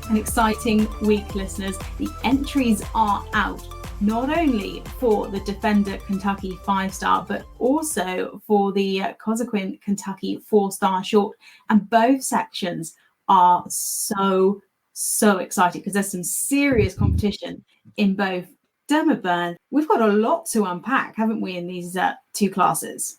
An exciting week, listeners. The entries are out, not only for the Defender Kentucky 5-Star, but also for the Cosequin Kentucky 4-Star short. And both sections are so exciting because there's some serious competition in both Dermot Byrne. We've got a lot to unpack, haven't we, in these two classes?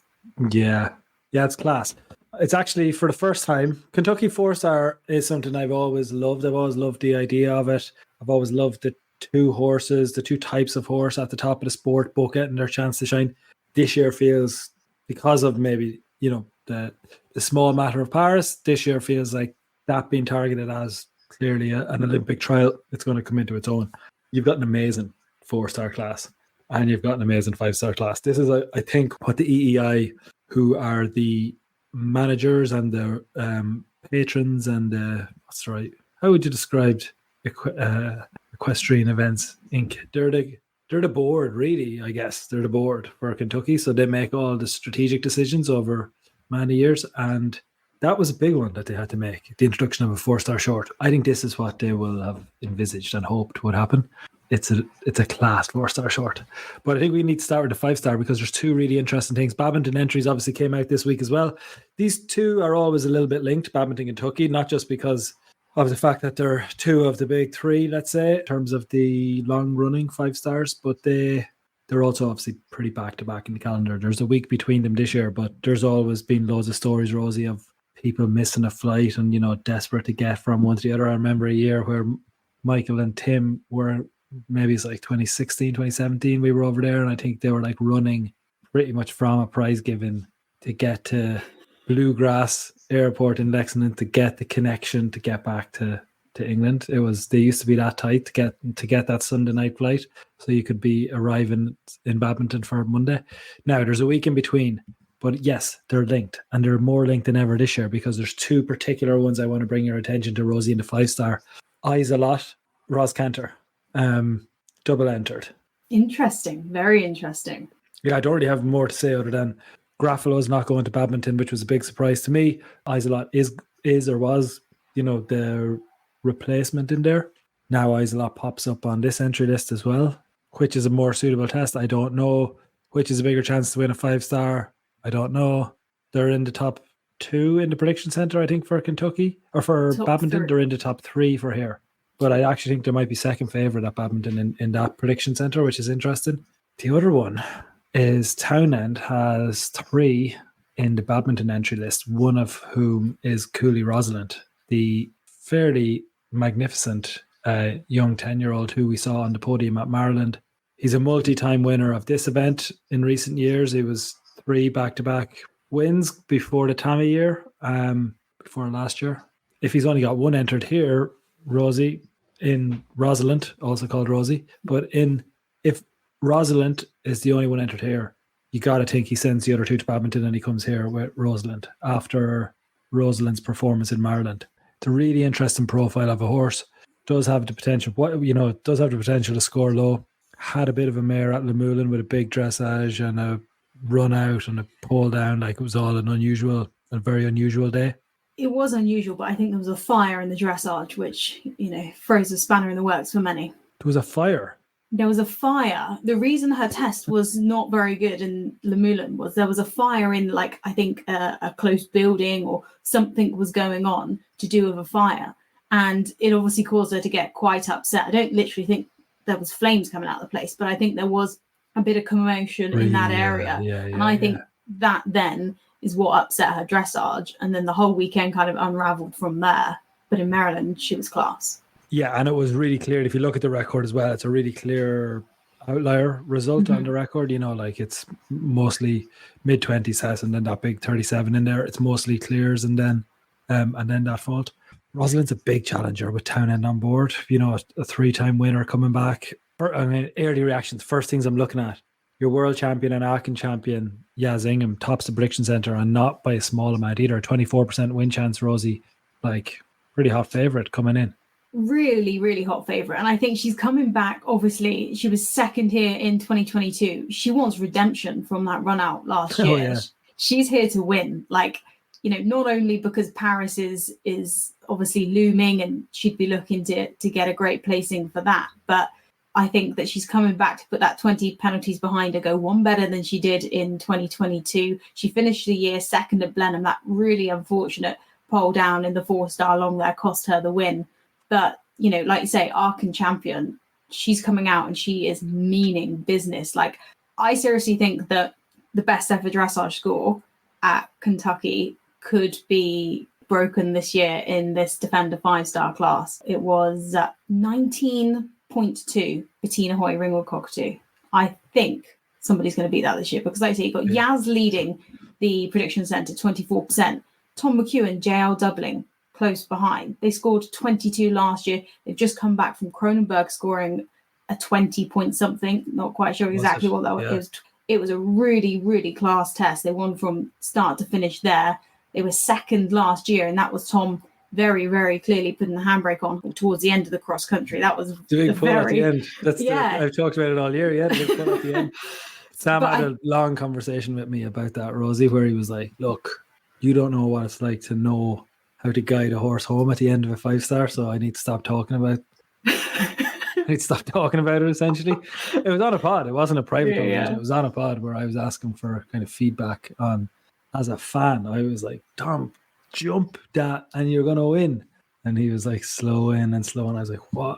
Yeah, it's class. It's actually, for the first time, Kentucky Four-Star is something I've always loved. I've always loved the idea of it. I've always loved the two types of horse at the top of the sport, both getting their chance to shine. This year feels, because of maybe, the small matter of Paris, this year feels like that being targeted as clearly an Olympic trial. It's going to come into its own. You've got an amazing 4-star class and you've got an amazing 5-star class. This is, I think, what the EEI, who are the managers and the patrons and how would you describe Equestrian Events Inc? They're the board, really. I guess they're the board for Kentucky, so they make all the strategic decisions over many years, and that was a big one that they had to make, the introduction of a 4-star short. I think this is what they will have envisaged and hoped would happen. It's a class 4-star short. But I think we need to start with the 5-star because there's two really interesting things. Badminton entries obviously came out this week as well. These two are always a little bit linked, Badminton and Kentucky, not just because of the fact that they're two of the big three, let's say, in terms of the long-running 5-stars, but they're also obviously pretty back-to-back in the calendar. There's a week between them this year, but there's always been loads of stories, Rosie, of people missing a flight and, desperate to get from one to the other. I remember a year where Michael and Tim were, maybe it's like 2016, 2017, we were over there, and I think they were like running pretty much from a prize giving to get to Bluegrass Airport in Lexington to get the connection to get back to England. They used to be that tight to get that Sunday night flight, so you could be arriving in Badminton for Monday. Now there's a week in between, but yes, they're linked, and they're more linked than ever this year because there's two particular ones I want to bring your attention to, Rosie, in the 5-star. Eyes a lot, Ross Cantor. Double entered. Interesting, very interesting. Yeah, I don't really have more to say other than Graffalo's not going to Badminton, which was a big surprise to me. Isolot is or was, the replacement in there. Now Isolot pops up on this entry list as well. Which is a more suitable test? I don't know. Which is a bigger chance to win a 5-star? I don't know. They're in the top 2 in the prediction center, I think, for Kentucky. Or for top Badminton, 3. They're in the top 3 for here. But I actually think there might be second favourite at Badminton in that prediction centre, which is interesting. The other one is Townend has 3 in the Badminton entry list, one of whom is Cooley Rosalind, the fairly magnificent young 10-year-old who we saw on the podium at Maryland. He's a multi-time winner of this event in recent years. He was 3 back-to-back wins before the Tammy year, before last year. If he's only got one entered here, Rosie, in Rosalind, also called Rosie, but if Rosalind is the only one entered here, you got to think he sends the other 2 to Badminton and he comes here with Rosalind after Rosalind's performance in Maryland. It's a really interesting profile of a horse. Does have the potential, to score low. Had a bit of a mare at Lamulin with a big dressage and a run out and a pull down, like it was all a very unusual day. It was unusual, but I think there was a fire in the dressage, which, throws a spanner in the works for many. There was a fire? There was a fire. The reason her test was not very good in Lamulin was there was a fire in, I think, a close building or something was going on to do with a fire. And it obviously caused her to get quite upset. I don't literally think there was flames coming out of the place, but I think there was a bit of commotion in that area. And I think that then is what upset her dressage, and then the whole weekend kind of unraveled from there. But in Maryland, she was class. Yeah, and it was really clear. If you look at the record as well, it's a really clear outlier result on the record. It's mostly mid-20s has, and then that big 37 in there. It's mostly clears and then that fault. Rosalind's a big challenger with Townend on board. A 3-time winner coming back. Early reactions. First things I'm looking at. Your world champion and Aachen champion, Yaz Ingham, tops the prediction centre, and not by a small amount either. 24% win chance, Rosie. Pretty hot favourite coming in. Really, really hot favourite. And I think she's coming back. Obviously, she was second here in 2022. She wants redemption from that run out last year. She's here to win. Not only because Paris is obviously looming, and she'd be looking to get a great placing for that. But I think that she's coming back to put that 20 penalties behind her, go one better than she did in 2022. She finished the year second at Blenheim. That really unfortunate pole down in the 4-star long there cost her the win. But, you know, like you say, Aachen champion, she's coming out and she is meaning business. Like, I seriously think that the best ever dressage score at Kentucky could be broken this year in this Defender 5-star class. It was 19.2 Bettina Hoy Ringwood Cockatoo. I think somebody's going to beat that this year, because like I say, you've got Yaz leading the prediction centre 24%. Tom McEwen, JL doubling close behind. They scored 22 last year. They've just come back from Kronenberg scoring a 20 point something. Not quite sure exactly what that was. Yeah. It was a really, really class test. They won from start to finish there. They were second last year, and that was Tom very, very clearly putting the handbrake on towards the end of the cross country. That was the big pull at the end. I've talked about it all year. Yeah, the big pull at the end. Sam had a long conversation with me about that, Rosie, where he was like, look, you don't know what it's like to know how to guide a horse home at the end of a 5-star, so I need to stop talking about it, essentially. It was on a pod. It wasn't a private conversation. It was on a pod where I was asking for kind of feedback on, as a fan, I was like, Tom, jump that and you're going to win. And he was like, slow in. And I was like, why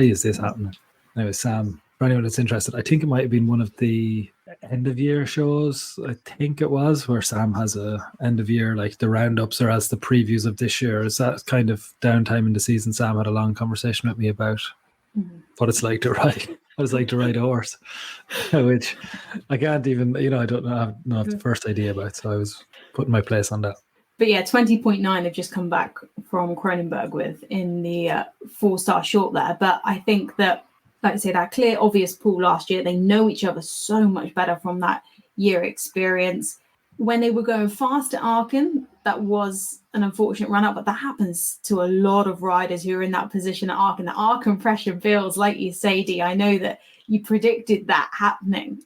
is this happening? Anyway, Sam, for anyone that's interested, I think it might have been one of the end of year shows. I think it was, where Sam has a end of year, like the roundups or as the previews of this year. Is that kind of downtime in the season? Sam had a long conversation with me about what it's like to ride. What it's like to ride a horse, which I can't even, I don't know, I have the first idea about. So I was putting my place on that. But yeah, 20.9 have just come back from Kronenberg with in the 4-star short there. But I think that, like I say, that clear, obvious pool last year, they know each other so much better from that year experience. When they were going fast at Aachen, that was an unfortunate run up, but that happens to a lot of riders who are in that position at Aachen. The Aachen pressure builds, like you say, Dee. I know that you predicted that happening.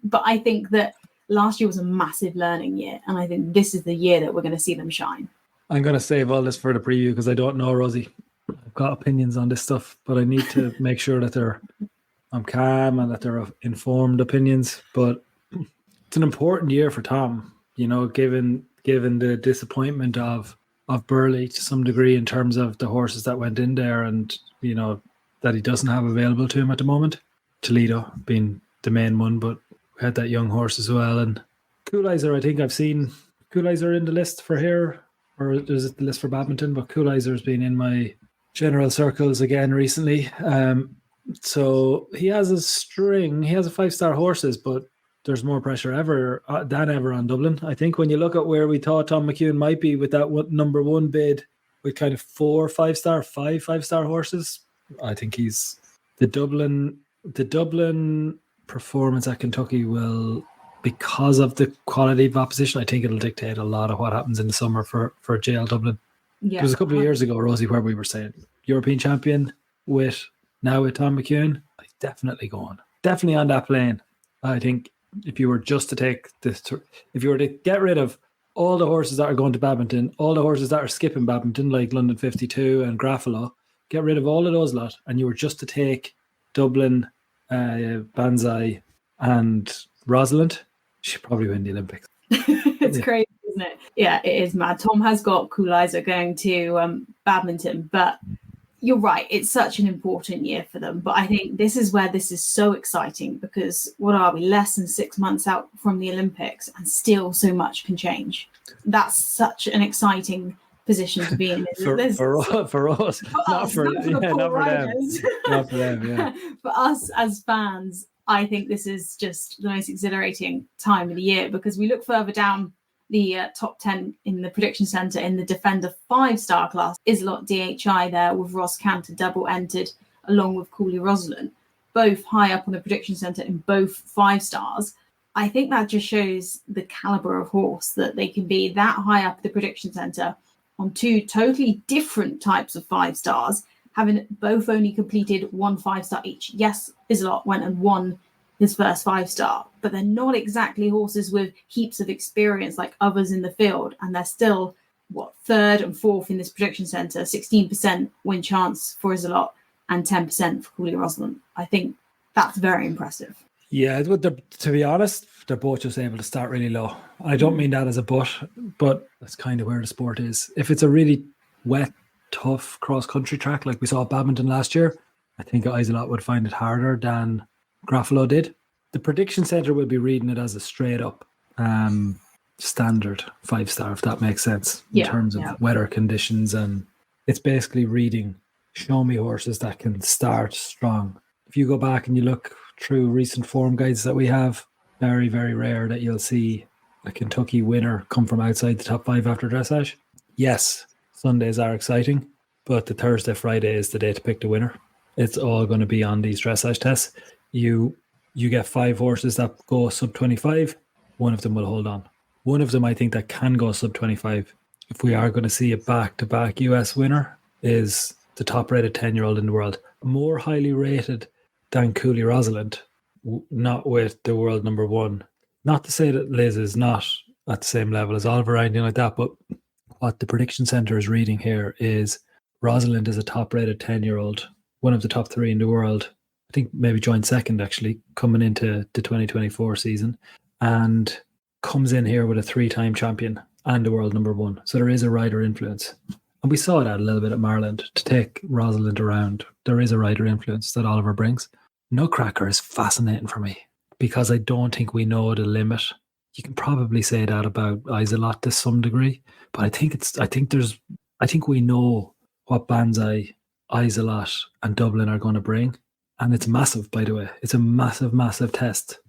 But I think that last year was a massive learning year, and I think this is the year that we're going to see them shine. I'm going to save all this for the preview because I don't know, Rosie. I've got opinions on this stuff, but I need to make sure that I'm calm and that they're informed opinions. But it's an important year for Tom, given the disappointment of Burley to some degree in terms of the horses that went in there and, that he doesn't have available to him at the moment. Toledo being the main one, but we had that young horse as well. And Coolizer, I think I've seen Coolizer in the list for here, or is it the list for Badminton? But Coolizer's been in my general circles again recently. So he has a string. He has a 5-star horses, but there's more pressure than ever on Dublin. I think when you look at where we thought Tom McEwen might be with that number one bid with kind of 4 5-star, 5 5-star horses, I think he's the Dublin performance at Kentucky will, because of the quality of opposition, I think it'll dictate a lot of what happens in the summer for JL Dublin. Yeah. It was a couple of years ago, Rosie, where we were saying European champion with Tom McEwen, definitely going. Definitely on that plane. I think if you were just to take this, if you were to get rid of all the horses that are going to Badminton, all the horses that are skipping Badminton, like London 52 and Graffalo, get rid of all of those lot, and you were just to take Dublin, Banzai and Rosalind, she'd probably win the Olympics. It's crazy, isn't it? Yeah, it is mad. Tom has got Coolizer going to Badminton, but you're right, it's such an important year for them. But I think this is where this is so exciting, because what are we, less than 6 months out from the Olympics, and still so much can change. That's such an exciting position to be in. for us, not for them. Not for them, yeah. For us as fans, I think this is just the most exhilarating time of the year, because we look further down the top 10 in the prediction centre in the Defender 5-star class. Islot DHI there with Ross Cantor double entered along with Cooley Rosalind, both high up on the prediction centre in both 5 stars. I think that just shows the calibre of horse, that they can be that high up the prediction centre on 2 totally different types of 5 stars, having both only completed 1 5-star each. Yes, Islot went and won his first 5-star, but they're not exactly horses with heaps of experience like others in the field, and they're still third and fourth in this prediction centre, 16% win chance for Isolot and 10% for Cooley Rosalind. I think that's very impressive. Yeah, to be honest, they're both just able to start really low. I don't mean that as a but that's kind of where the sport is. If it's a really wet, tough cross-country track like we saw at Badminton last year, I think Isolot would find it harder than Gruffalo did. The prediction centre will be reading it as a straight-up standard 5-star, if that makes sense, in terms of weather conditions. And it's basically reading show me horses that can start strong. If you go back and you look through recent form guides that we have, very, very rare that you'll see a Kentucky winner come from outside the top 5 after dressage. Yes, Sundays are exciting, but the Thursday, Friday is the day to pick the winner. It's all going to be on these dressage tests. You get 5 horses that go sub 25, one of them will hold on. One of them I think that can go sub 25, if we are going to see a back-to-back US winner, is the top-rated 10-year-old in the world. More highly rated than Cooley Rosalind, not with the world number 1. Not to say that Liz is not at the same level as Oliver or anything like that, but what the prediction centre is reading here is Rosalind is a top-rated 10-year-old, one of the top 3 in the world. I think maybe joined second, actually, coming into the 2024 season, and comes in here with a 3-time champion and the world number 1. So there is a rider influence. And we saw that a little bit at Maryland. To take Rosalind around, there is a rider influence that Oliver brings. Nutcracker is fascinating for me because I don't think we know the limit. You can probably say that about Isolot to some degree, but I think we know what Banzai, Isolot and Dublin are going to bring. And it's massive, by the way. It's a massive, massive test.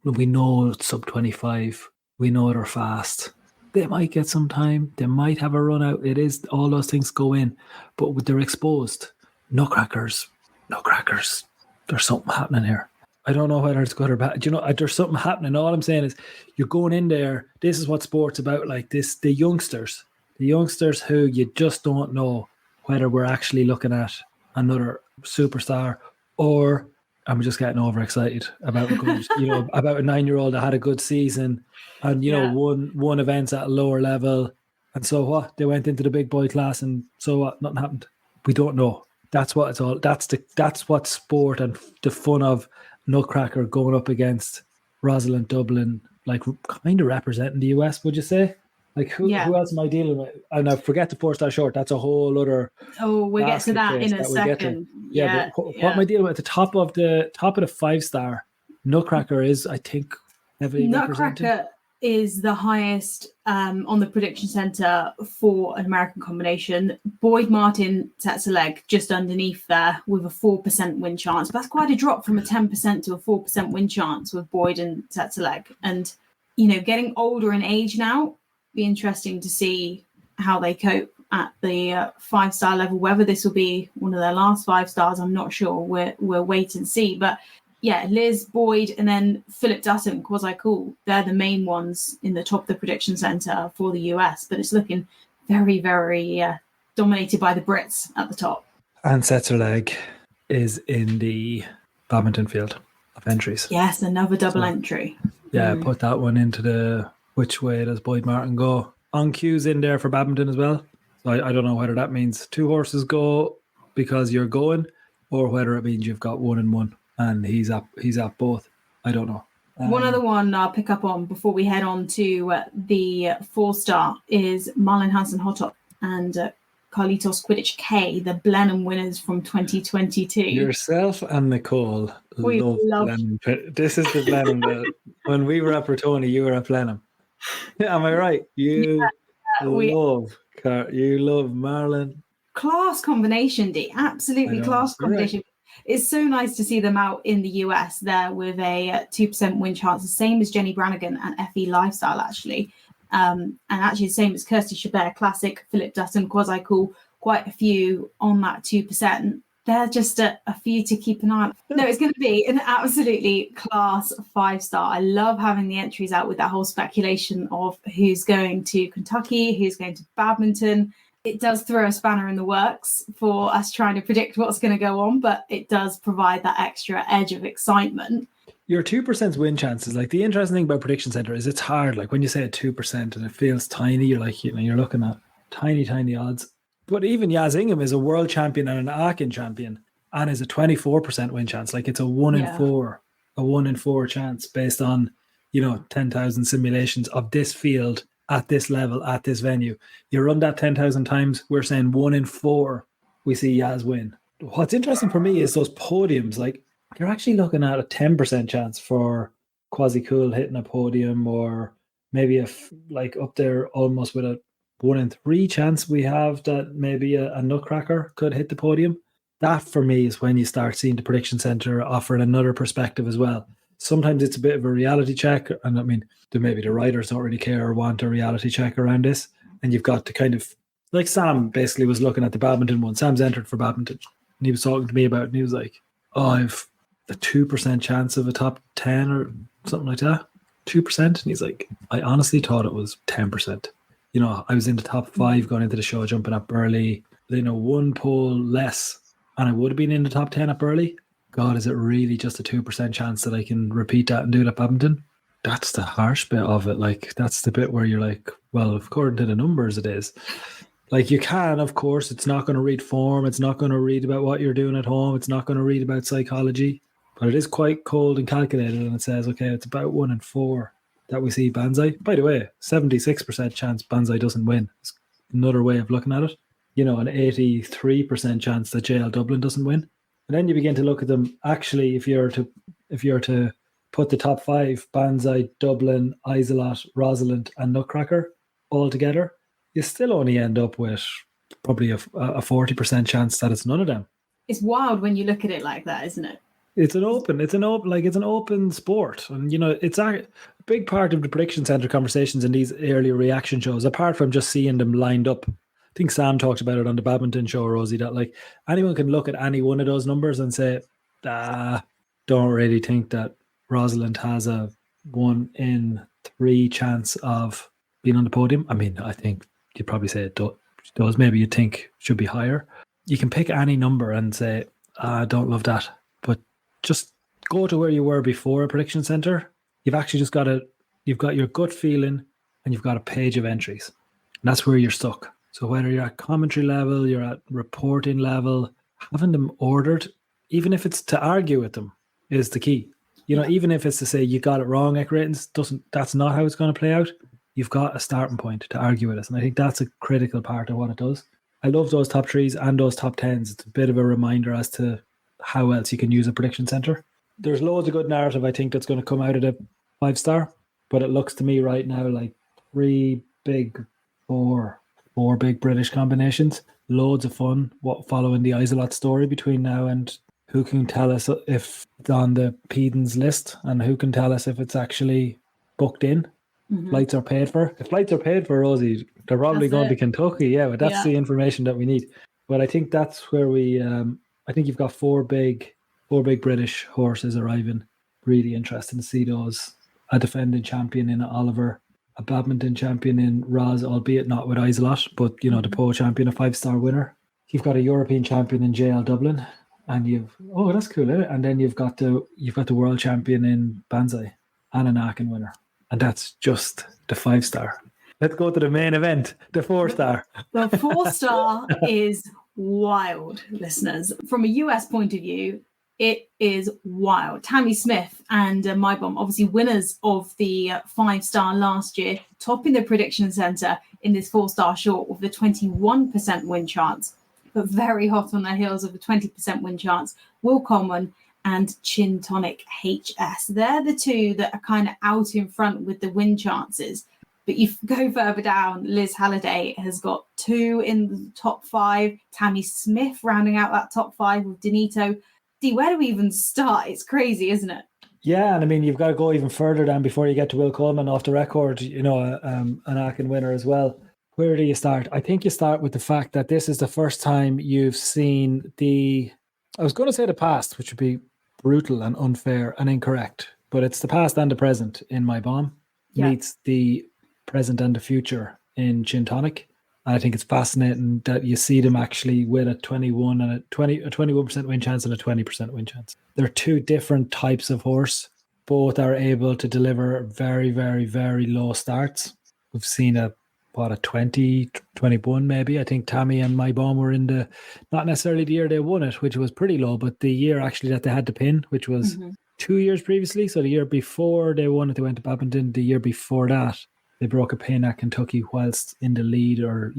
We know sub 25. We know they're fast. They might get some time. They might have a run out. It is, all those things go in, but they're exposed. Nutcrackers, there's something happening here. I don't know whether it's good or bad. There's something happening. All I'm saying is you're going in there. This is what sport's about. Like this, the youngsters who you just don't know whether we're actually looking at another superstar or I'm just getting overexcited about about a 9-year-old that had a good season and won events at a lower level. And so what? They went into the big boy class and so what? Nothing happened. We don't know. That's what it's all. That's what sport and the fun of Nutcracker going up against Rosalind Dublin, like kind of representing the US. Would you say? Like who else am I dealing with? And I forget the 4-star short. That's a whole other. Oh, we'll get to that in a second. What am I dealing with? At the top of the 5-star, Nutcracker is, I think, heavily represented. Nutcracker is the highest on the prediction centre for an American combination. Boyd Martin sets a leg just underneath there with a 4% win chance. But that's quite a drop from a 10% to a 4% win chance with Boyd and sets a leg. And getting older in age now, be interesting to see how they cope at the 5-star level. Whether this will be one of their last 5 stars, I'm not sure. We'll wait and see. But yeah, Liz, Boyd, and then Philip Dutton, Cosequin, they're the main ones in the top of the prediction centre for the US. But it's looking very, very dominated by the Brits at the top. And Setzer is in the badminton field of entries. Yes, another double entry. Yeah, put that one into the which way does Boyd Martin go. On cue's in there for badminton as well. So I don't know whether that means 2 horses go because you're going or whether it means you've got 1 and 1. And he's at both. I don't know. One other one I'll pick up on before we head on to the 4-star is Marlon Hansen Hotop and Carlitos Quidditch K, the Blenheim winners from 2022. Yourself and Nicole love Blenheim. This is the Blenheim. When we were at Bertoni, you were at Blenheim. Am I right? You love Marlon. Class combination, D. Absolutely class combination. Right. It's so nice to see them out in the US there with a 2% win chance, the same as Jenny Brannigan and FE Lifestyle, actually. And actually the same as Kirsty Chabert Classic, Philip Dutton, Cosequin, quite a few on that 2%. They're just a few to keep an eye on. No, it's going to be an absolutely class 5-star. I love having the entries out with that whole speculation of who's going to Kentucky, who's going to badminton. It does throw a spanner in the works for us trying to predict what's going to go on, but it does provide that extra edge of excitement. Your 2% win chances, like the interesting thing about Prediction Centre is it's hard. Like when you say 2% and it feels tiny, you're like, you're looking at tiny, tiny odds. But even Yaz Ingham is a world champion and an Aachen champion and is a 24% win chance. Like it's a 1 in 4, a 1 in 4 chance based on, 10,000 simulations of this field at this level, at this venue. You run that 10,000 times, we're saying 1 in 4, we see Yaz win. What's interesting for me is those podiums. Like you're actually looking at a 10% chance for Cosequin hitting a podium, or maybe up there almost with a 1 in 3 chance we have that maybe a nutcracker could hit the podium. That for me is when you start seeing the prediction center offering another perspective as well. Sometimes it's a bit of a reality check, and I mean, maybe the writers don't really care or want a reality check around this, and you've got to kind of, like Sam basically was looking at the badminton one. Sam's entered for badminton, and he was talking to me about it, and he was like, oh, I've a 2% chance of a top 10 or something like that. 2%. And he's like, I honestly thought it was 10%. I was in the top 5 going into the show, jumping at Burley. 1 pole less, and I would have been in the top 10 at Burley. God, is it really just a 2% chance that I can repeat that and do it at badminton? That's the harsh bit of it. Like, that's the bit where you're like, well, according to the numbers, it is. Like, you can, of course, it's not going to read form. It's not going to read about what you're doing at home. It's not going to read about psychology. But it is quite cold and calculated, and it says, okay, it's about 1 in 4 that we see Banzai. By the way, 76% chance Banzai doesn't win. It's another way of looking at it. An 83% chance that JL Dublin doesn't win. And then you begin to look at them. Actually, if you're to put the top 5, Banzai, Dublin, Isolot, Rosalind, and Nutcracker all together, you still only end up with probably a 40% chance that it's none of them. It's wild when you look at it like that, isn't it? It's an open sport. And, it's a big part of the prediction center conversations in these early reaction shows, apart from just seeing them lined up. I think Sam talked about it on the badminton show, Rosie, that like anyone can look at any one of those numbers and say, don't really think that Rosalind has a 1 in 3 chance of being on the podium. I mean, I think you'd probably say it does. Maybe you'd think it should be higher. You can pick any number and say, I don't love that. But just go to where you were before a prediction center. You've actually just you've got your gut feeling and you've got a page of entries. And that's where you're stuck. So whether you're at commentary level, you're at reporting level, having them ordered, even if it's to argue with them, is the key. Even if it's to say you got it wrong, Ek ratings, that's not how it's going to play out. You've got a starting point to argue with us. And I think that's a critical part of what it does. I love those top 3s and those top 10s. It's a bit of a reminder as to how else you can use a prediction center. There's loads of good narrative, I think, that's going to come out of the 5-star, but it looks to me right now like 4 big British combinations. Loads of fun following the Isolot story between now and who can tell us if it's on the Pedon's list and who can tell us if it's actually booked in. Mm-hmm. Flights are paid for. If flights are paid for, Rosie, they're probably going to Kentucky. Yeah, but that's the information that we need. But I think that's where I think you've got 4 big British horses arriving. Really interesting to see those. A defending champion in Oliver, a badminton champion in Roz, albeit not with Isolot, but the pole champion, a 5-star winner. You've got a European champion in JL Dublin, and that's cool, isn't it? And then you've got the world champion in Banzai and an Aachen winner, and that's just the 5-star. Let's go to the main event, the 4-star. The 4-star is wild, listeners. From a US point of view, it is wild. Tammy Smith and My Bomb, obviously winners of the 5-star last year, topping the prediction center in this 4-star short with a 21% win chance, but very hot on their heels of a 20% win chance. Will Coleman and Chin Tonic HS. They're the 2 that are kind of out in front with the win chances. But you go further down, Liz Halliday has got 2 in the top 5. Tammy Smith rounding out that top 5 with Danito. Where do we even start? It's crazy, isn't it? Yeah, and I mean, you've got to go even further down before you get to Will Coleman off the record, an Aachen winner as well. Where do you start? I think you start with the fact that this is the first time you've seen I was going to say the past, which would be brutal and unfair and incorrect, but it's the past and the present in My Bomb meets the present and the future in Chin Tonic. And I think it's fascinating that you see them actually with a 21% win chance and a 20% win chance. They're 2 different types of horse. Both are able to deliver very, very, very low starts. We've seen a what, a 20, 21 maybe. I think Tammy and my bomb were in the, not necessarily the year they won it, which was pretty low, but the year actually that they had to pin, which was 2 years previously. So the year before they won it, they went to Badminton. The year before that, they broke a pin at Kentucky whilst in the lead, or,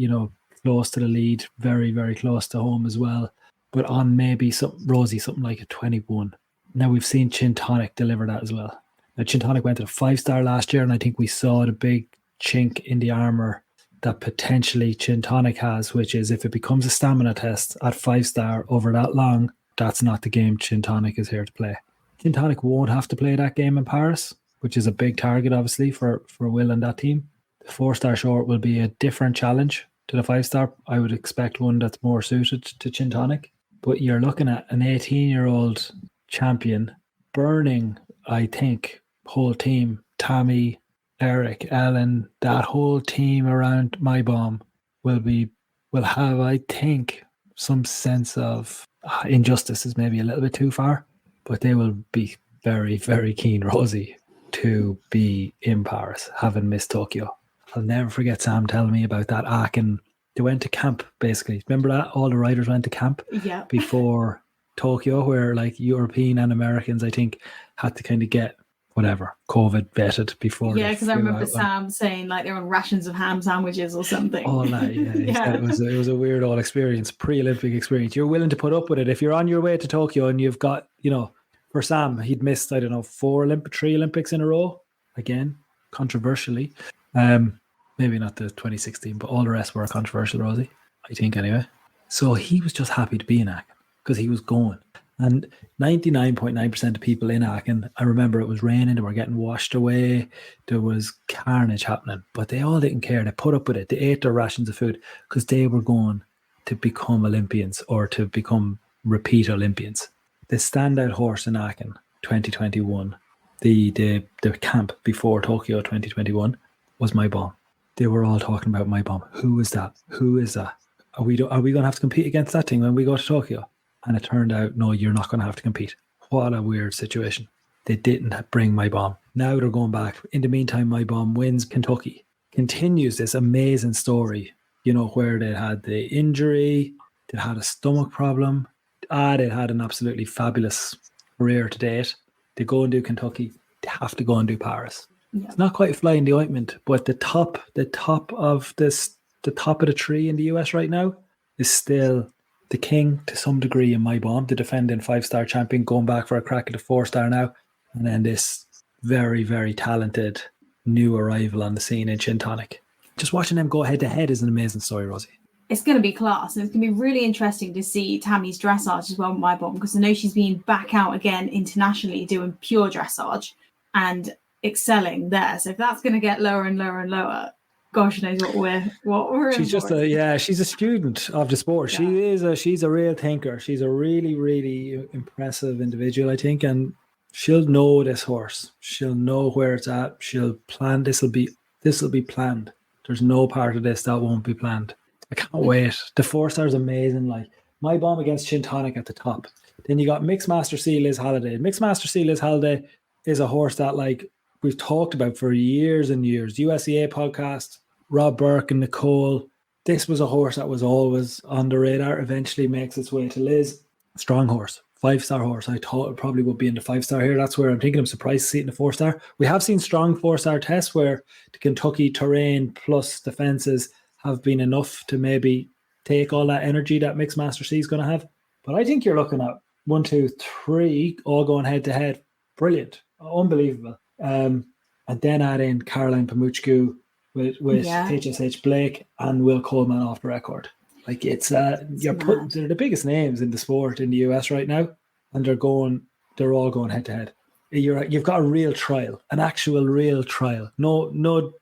close to the lead, very, very close to home as well. But on maybe something like a 21. Now we've seen Chin Tonic deliver that as well. Now Chin Tonic went to the 5-star last year, and I think we saw the big chink in the armor that potentially Chin Tonic has, which is if it becomes a stamina test at 5-star over that long, that's not the game Chin Tonic is here to play. Chin Tonic won't have to play that game in Paris, which is a big target obviously for Will and that team. The 4-star short will be a different challenge to the 5-star. I would expect one that's more suited to Chin Tonic. But you're looking at an 18-year-old champion burning, I think, whole team, Tammy, Eric, Ellen, that whole team around my bomb will have, I think, some sense of injustice is maybe a little bit too far, but they will be very, very keen, Rosie, to be in Paris, having missed Tokyo. I'll never forget Sam telling me about that Aachen. They went to camp, basically. Remember that? All the riders went to camp before Tokyo, where like European and Americans, I think, had to kind of get whatever, COVID vetted before. Yeah, because I remember Sam saying like they're on rations of ham sandwiches or something. All that, yeah. He said it was a weird old experience, pre-Olympic experience. You're willing to put up with it. If you're on your way to Tokyo and you've got, for Sam, he'd missed, 3 Olympics in a row. Again, controversially. Maybe not the 2016, but all the rest were controversial, Rosie, I think anyway. So he was just happy to be in Aachen because he was going. And 99.9% of people in Aachen, I remember it was raining, they were getting washed away, there was carnage happening, but they all didn't care. They put up with it. They ate their rations of food because they were going to become Olympians or to become repeat Olympians. The standout horse in Aachen 2021, the camp before Tokyo 2021, was my bomb. They were all talking about my bomb. Who is that? Who is that? Are we going to have to compete against that thing when we go to Tokyo? And it turned out, no, you're not going to have to compete. What a weird situation. They didn't bring my bomb. Now they're going back. In the meantime, my bomb wins Kentucky. Continues this amazing story, where they had the injury, they had a stomach problem. They had an absolutely fabulous career to date. They go and do Kentucky. They have to go and do Paris. Yeah. It's not quite flying the ointment, but the top of the tree in the US right now is still the king to some degree in my bomb, the defending 5-star champion, going back for a crack at the 4-star now, and then this very, very talented new arrival on the scene in Chin Tonic. Just watching them go head to head is an amazing story, Rosie. It's going to be class, and it's going to be really interesting to see Tammy's dressage as well with my bomb, because I know she's been back out again internationally doing pure dressage and excelling there. So if that's going to get lower and lower and lower, gosh knows what we're she's just she's a student of the sport. Yeah. She's a real thinker. She's a really, really impressive individual, I think, and she'll know this horse. She'll know where it's at. She'll plan. This will be planned. There's no part of this that won't be planned. I can't wait. The 4-star is amazing. Like my bomb against Chin Tonic at the top. Then you got Mixed Master C Liz Holiday. Mixed Master C Liz Holiday is a horse that we've talked about for years and years. USEA podcast, Rob Burke and Nicole. This was a horse that was always on the radar, eventually makes its way to Liz. Strong horse, 5-star horse. I thought it probably would be in the 5-star here. That's where I'm thinking I'm surprised to see it in the 4-star. We have seen strong 4-star tests where the Kentucky terrain plus the fences have been enough to maybe take all that energy that Mixed Master C is going to have. But I think you're looking at 1, 2, 3 all going head to head. Brilliant. Unbelievable. And then add in Caroline Pamuchku with HSH Blake and Will Coleman off the record. Like it's they're the biggest names in the sport in the US right now, and they're all going head to head. You've got a real trial, an actual real trial. No,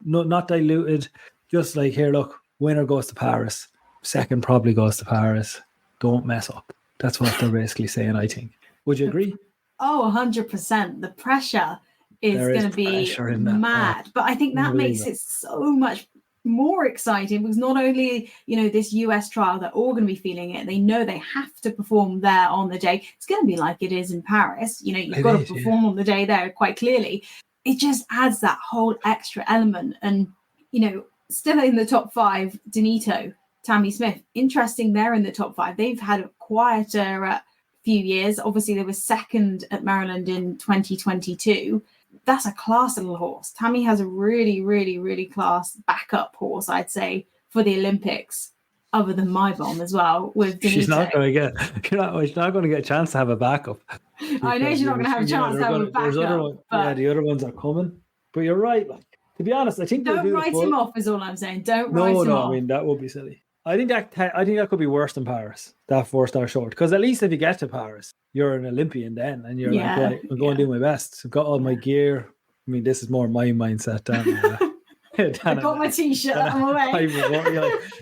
not diluted. Just like, here, look, winner goes to Paris, second probably goes to Paris. Don't mess up. That's what they're basically saying, I think. Would you agree? Oh, 100%. The pressure is going to be mad. But I think that makes it so much more exciting, because not only, this US trial, they're all going to be feeling it. They know they have to perform there on the day. It's going to be like it is in Paris. You've got to perform on the day there quite clearly. It just adds that whole extra element. And, Still in the top 5, Danito, Tammy Smith. Interesting, they're in the top 5. They've had a quieter few years. Obviously, they were second at Maryland in 2022. That's a class little horse. Tammy has a really, really, really class backup horse, I'd say, for the Olympics, other than my bomb as well with Danito. She's not going to get a chance to have a backup. I know she's not going to have a chance to have a backup. The other ones are coming. But you're right. Like, to be honest, I think don't write him off is all I'm saying. Don't write him off. No, I mean, that would be silly. I think that could be worse than Paris, that 4-star short. Because at least if you get to Paris, you're an Olympian then, and you're like, right, I'm going to do my best. I've got all my gear. I mean, this is more my mindset than I got my t-shirt. I'm away.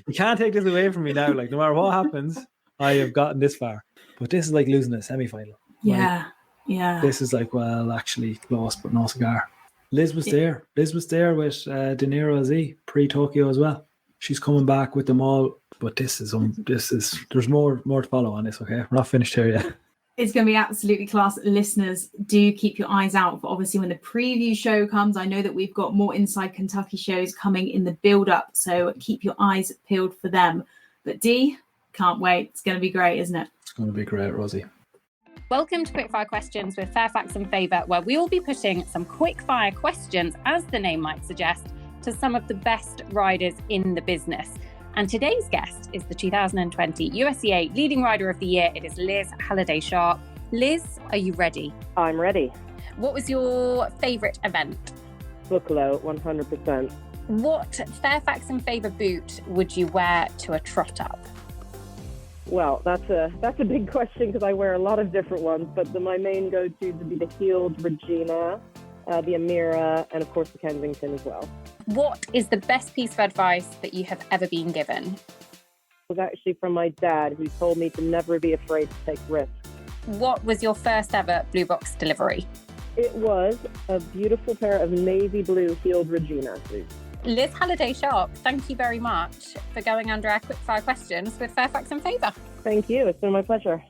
You can't take this away from me now. Like, no matter what happens, I have gotten this far. But this is like losing a semi-final. Yeah, like, This is like, well, actually close, but no cigar. Liz was there. Liz was there with De Niro Z pre-Tokyo as well. She's coming back with them all. But this is there's more to follow on this. Okay, we're not finished here yet. It's going to be absolutely class. Listeners, do keep your eyes out for obviously when the preview show comes. I know that we've got more Inside Kentucky shows coming in the build-up, so keep your eyes peeled for them. But Dee, can't wait. It's going to be great, isn't it? It's going to be great, Rosie. Welcome to Quickfire Questions with Fairfax and Favour, where we will be putting some quickfire questions, as the name might suggest, to some of the best riders in the business. And today's guest is the 2020 USCA Leading Rider of the Year. It is Liz Halliday-Sharp. Liz, are you ready? I'm ready. What was your favourite event? Buccalo, 100%. What Fairfax and Favour boot would you wear to a trot up? Well, that's a big question because I wear a lot of different ones, but my main go-to would be the heeled Regina, the Amira, and of course the Kensington as well. What is the best piece of advice that you have ever been given? It was actually from my dad, who told me to never be afraid to take risks. What was your first ever Blue Box delivery? It was a beautiful pair of navy blue heeled Regina boots. Liz Halliday-Sharp, thank you very much for going under our quickfire questions with Fairfax and Favour. Thank you. It's been my pleasure.